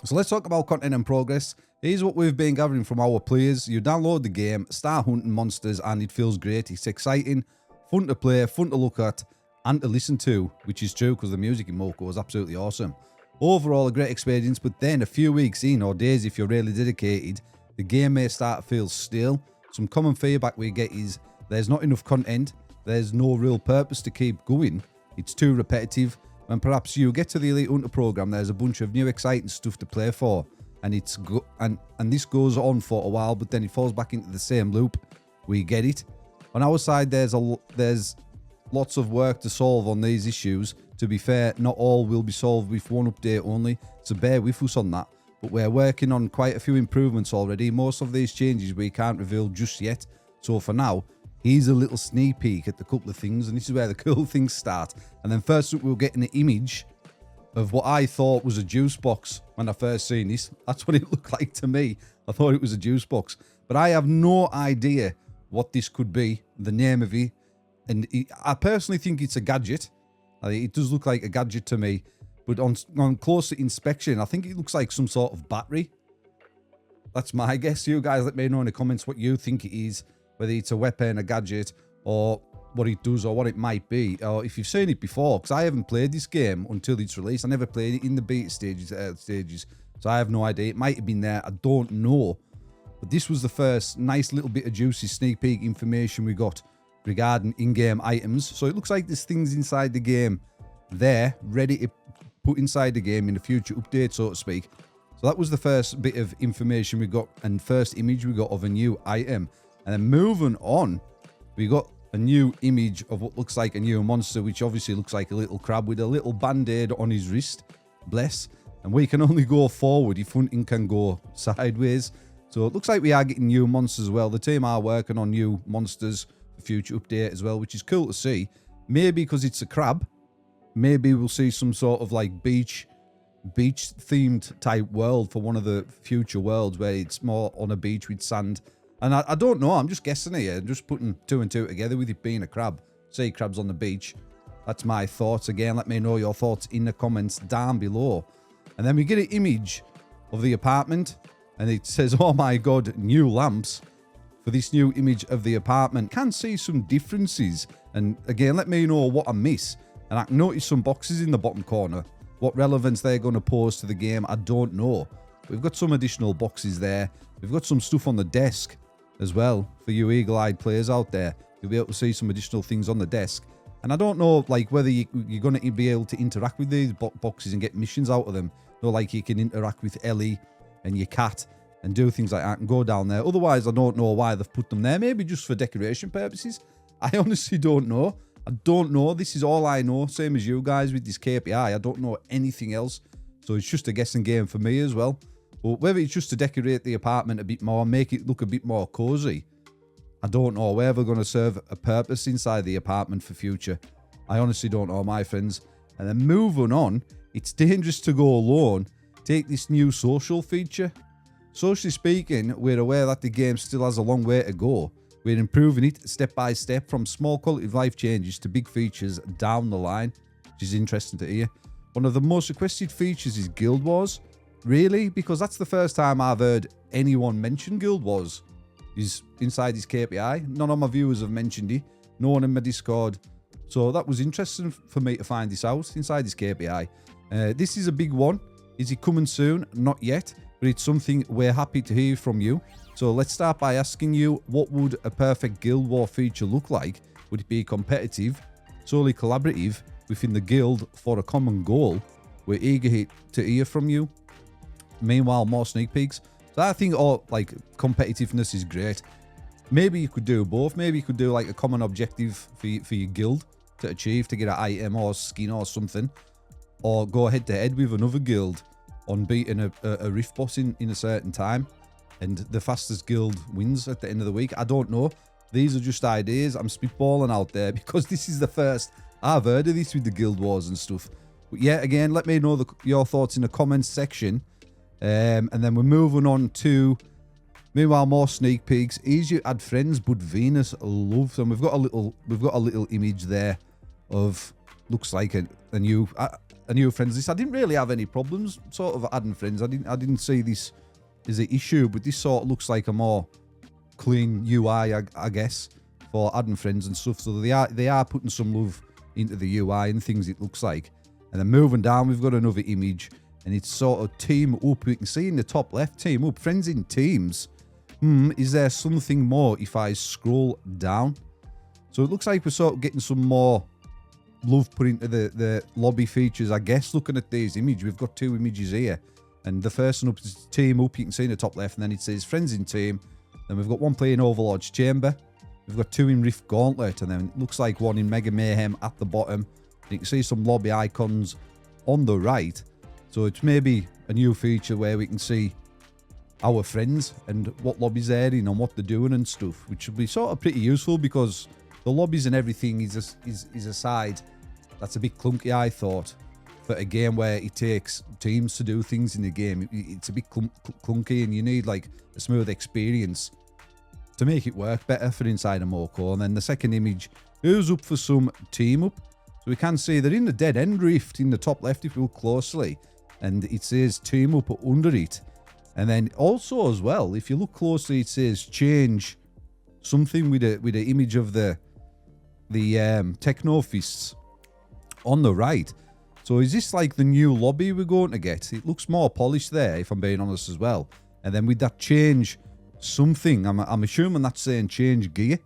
So let's talk about content and progress. Here's what we've been gathering from our players. You download the game, start hunting monsters, and it feels great. It's exciting, fun to play, fun to look at, and to listen to, which is true because the music in Moco was absolutely awesome. Overall, a great experience, but then a few weeks in, or days if you're really dedicated, the game may start to feel stale. Some common feedback we get is there's not enough content, there's no real purpose to keep going, it's too repetitive. When perhaps you get to the Elite Hunter program, there's a bunch of new exciting stuff to play for, and this goes on for a while, but then it falls back into the same loop. We get it. On our side, there's lots of work to solve on these issues. To be fair, not all will be solved with one update only, so bear with us on that. But we're working on quite a few improvements already. Most of these changes we can't reveal just yet. So for now, here's a little sneak peek at a couple of things, and this is where the cool things start. And then first up, we'll get an image of what I thought was a juice box when I first seen this. That's what it looked like to me. I thought it was a juice box, but I have no idea what this could be, the name of it. And I personally think it's a gadget. It does look like a gadget to me, but on closer inspection, I think it looks like some sort of battery. That's my guess. You guys let me know in the comments what you think it is, whether it's a weapon, a gadget, or what it does, or what it might be, or if you've seen it before, because I haven't played this game until it's released. I never played it in the beta stages, so I have no idea. It might have been there, I don't know. But this was the first nice little bit of juicy sneak peek information we got regarding in-game items. So it looks like there's things inside the game there, ready to put inside the game in a future update, so to speak. So that was the first bit of information we got, and first image we got of a new item. And then moving on, we got a new image of what looks like a new monster, which obviously looks like a little crab with a little band-aid on his wrist. Bless. And we can only go forward if hunting can go sideways. So it looks like we are getting new monsters as well. The team are working on new monsters for future update as well, which is cool to see. Maybe because it's a crab, maybe we'll see some sort of like beach themed type world for one of the future worlds where it's more on a beach with sand. And I don't know, I'm just guessing here, just putting two and two together with it being a crab. Say crabs on the beach. That's my thoughts. Again, let me know your thoughts in the comments down below. And then we get an image of the apartment, and it says, oh my god, new lamps. For this new image of the apartment, can see some differences. And again, let me know what I miss. And I can notice some boxes in the bottom corner. What relevance they're going to pose to the game, I don't know. We've got some additional boxes there. We've got some stuff on the desk as well for you eagle-eyed players out there. You'll be able to see some additional things on the desk. And I don't know like whether you're going to be able to interact with these boxes and get missions out of them. You know, like you can interact with Ellie and your cat and do things like that and go down there. Otherwise, I don't know why they've put them there. Maybe just for decoration purposes. I honestly don't know. I don't know. This is all I know. Same as you guys with this KPI. I don't know anything else. So it's just a guessing game for me as well. But whether it's just to decorate the apartment a bit more, make it look a bit more cozy, I don't know. Whether they're going to serve a purpose inside the apartment for future, I honestly don't know, my friends. And then moving on, it's dangerous to go alone. Take this new social feature. Socially speaking, we're aware that the game still has a long way to go. We're improving it step by step, from small quality of life changes to big features down the line, which is interesting to hear. One of the most requested features is Guild Wars. Really? Because that's the first time I've heard anyone mention Guild Wars is inside his KPI. None of my viewers have mentioned it. No one in my Discord. So that was interesting for me to find this out inside his KPI. This is a big one. Is it coming soon? Not yet, but it's something we're happy to hear from you. So let's start by asking you, what would a perfect Guild War feature look like? Would it be competitive, solely collaborative, within the guild for a common goal? We're eager to hear from you. Meanwhile, more sneak peeks. So I think like competitiveness is great. Maybe you could do both. Maybe you could do like a common objective for your guild to achieve, to get an item or skin or something, or go head to head with another guild on beating a rift boss in a certain time, and the fastest guild wins at the end of the week. I don't know. These are just ideas. I'm spitballing out there because this is the first I've heard of this with the Guild Wars and stuff. But yeah, again, let me know your thoughts in the comments section. And then we're moving on to, meanwhile, more sneak peeks. Easier to add friends, but Venus loves them. We've got a little image there of, looks like a new friends list. I didn't really have any problems sort of adding friends. I didn't see this as an issue, but this sort of looks like a more clean UI, I guess, for adding friends and stuff. So they are putting some love into the UI and things, it looks like. And then moving down, we've got another image, and it's sort of team up. We can see in the top left, team up, friends in teams. Is there something more if I scroll down? So it looks like we're sort of getting some more love put into the lobby features, I guess. Looking at these images, we've got two images here, and the first one up is team up. You can see in the top left, and then it says friends in team. Then we've got one playing Overlord's Chamber. We've got two in Rift Gauntlet, and then it looks like one in Mega Mayhem at the bottom. You can see some lobby icons on the right. So it's maybe a new feature where we can see our friends and what lobbies they're in and what they're doing and stuff, which would be sort of pretty useful, because the lobbies and everything is a side that's a bit clunky, I thought, for a game where it takes teams to do things in the game. It's a bit clunky, and you need like a smooth experience to make it work better for inside of Moco. And then the second image is up for some team up. So we can see they're in the dead end rift in the top left if you look closely, and it says team up under it. And then also as well, if you look closely, it says change something with the image of the Techno Fists on the right. So is this like the new lobby we're going to get? It looks more polished there, if I'm being honest as well. And then with that change something, I'm assuming that's saying change gear.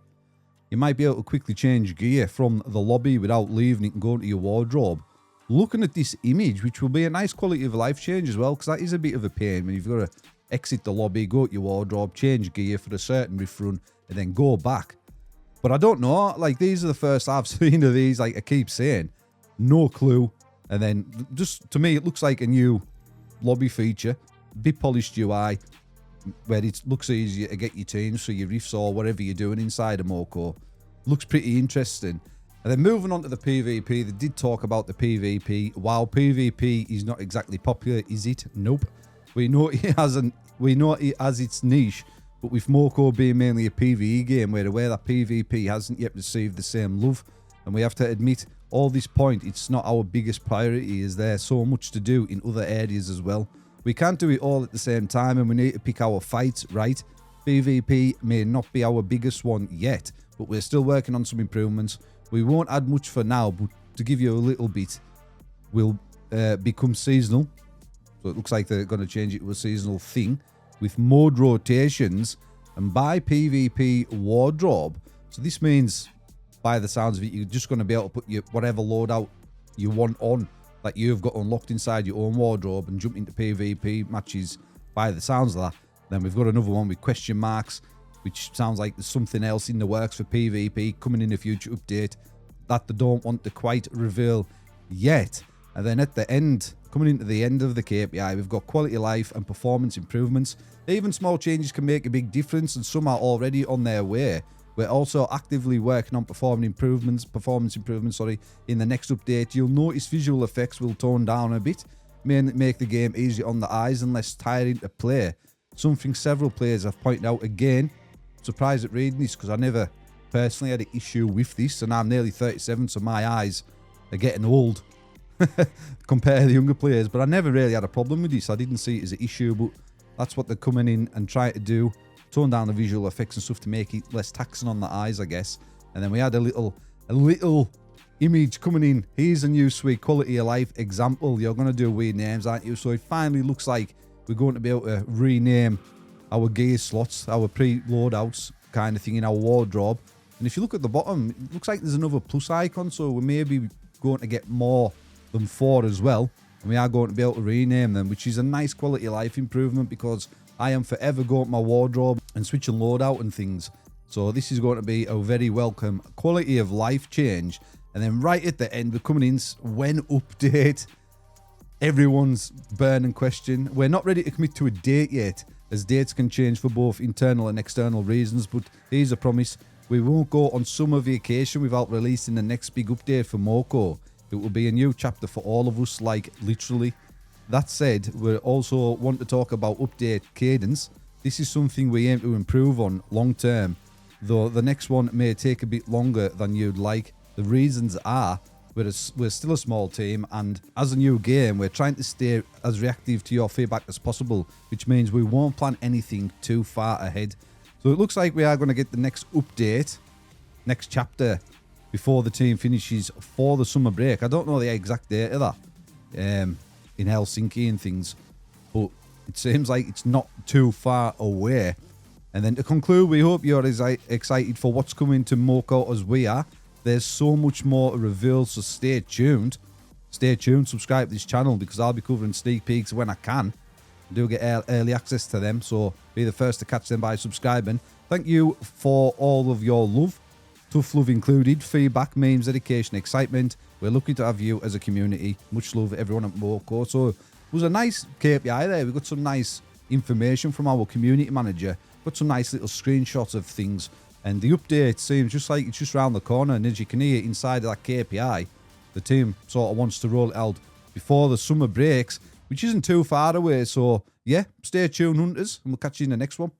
You might be able to quickly change gear from the lobby without leaving it and going to your wardrobe. Looking at this image, which will be a nice quality of life change as well, because that is a bit of a pain when you've got to exit the lobby, go to your wardrobe, change gear for a certain rift run, and then go back. But I don't know, like, these are the first I've seen of these, like I keep saying. No clue. And then, just to me, it looks like a new lobby feature. Bit polished UI, where it looks easier to get your teams for your rifts or whatever you're doing inside of Moco. Looks pretty interesting. And then moving on to the PvP, they did talk about the PvP. While PvP is not exactly popular, is it? Nope. We know it has its niche, but with Moco being mainly a PvE game, where that PvP hasn't yet received the same love, and we have to admit, all this point, it's not our biggest priority, as there's so much to do in other areas as well. We can't do it all at the same time, and we need to pick our fights right. PvP may not be our biggest one yet, but we're still working on some improvements. We won't add much for now, but to give you a little bit, will become seasonal. So it looks like they're going to change it to a seasonal thing with mode rotations and buy PvP wardrobe. So this means, by the sounds of it, you're just going to be able to put your whatever loadout you want on, that you've got unlocked inside your own wardrobe, and jump into PvP matches by the sounds of that. Then we've got another one with question marks, which sounds like there's something else in the works for PvP coming in a future update that they don't want to quite reveal yet. And then at the end, coming into the end of the KPI, we've got quality of life and performance improvements. Even small changes can make a big difference, and some are already on their way. We're also actively working on performance improvements, in the next update. You'll notice visual effects will tone down a bit, make the game easier on the eyes and less tiring to play. Something several players have pointed out again. Surprised at reading this, because I never personally had an issue with this, and I'm nearly 37, so my eyes are getting old compared to the younger players. But I never really had a problem with this. I didn't see it as an issue, but that's what they're coming in and trying to do. Tone down the visual effects and stuff to make it less taxing on the eyes, I guess. And then we had a little image coming in. Here's a new sweet quality of life example. You're going to do weird names, aren't you? So it finally looks like we're going to be able to rename our gear slots, our pre-loadouts kind of thing in our wardrobe. And if you look at the bottom, it looks like there's another plus icon, so we may be going to get more than 4 as well. And we are going to be able to rename them, which is a nice quality of life improvement, because I am forever going to my wardrobe and switching loadout and things. So this is going to be a very welcome quality of life change. And then right at the end, we're coming in, when update? Everyone's burning question. We're not ready to commit to a date yet, as dates can change for both internal and external reasons, but here's a promise. We won't go on summer vacation without releasing the next big update for Moco. It will be a new chapter for all of us, like literally. That said, we also want to talk about update cadence. This is something we aim to improve on long term, though the next one may take a bit longer than you'd like. The reasons are we're still a small team, and as a new game, we're trying to stay as reactive to your feedback as possible, which means we won't plan anything too far ahead. So it looks like we are going to get the next update, next chapter, before the team finishes for the summer break. I don't know the exact date of that in Helsinki and things, but it seems like it's not too far away. And then to conclude, we hope you're as excited for what's coming to Moco as we are. There's so much more to reveal, so stay tuned. Stay tuned, subscribe to this channel, because I'll be covering sneak peeks when I can. I do get early access to them, so be the first to catch them by subscribing. Thank you for all of your love. Tough love included, feedback, memes, dedication, excitement. We're lucky to have you as a community. Much love, everyone at Moco. So it was a nice KPI there. We got some nice information from our community manager. Got some nice little screenshots of things. And the update seems just like it's just around the corner. And as you can hear inside of that KPI, the team sort of wants to roll it out before the summer breaks, which isn't too far away. So yeah, stay tuned, hunters, and we'll catch you in the next one.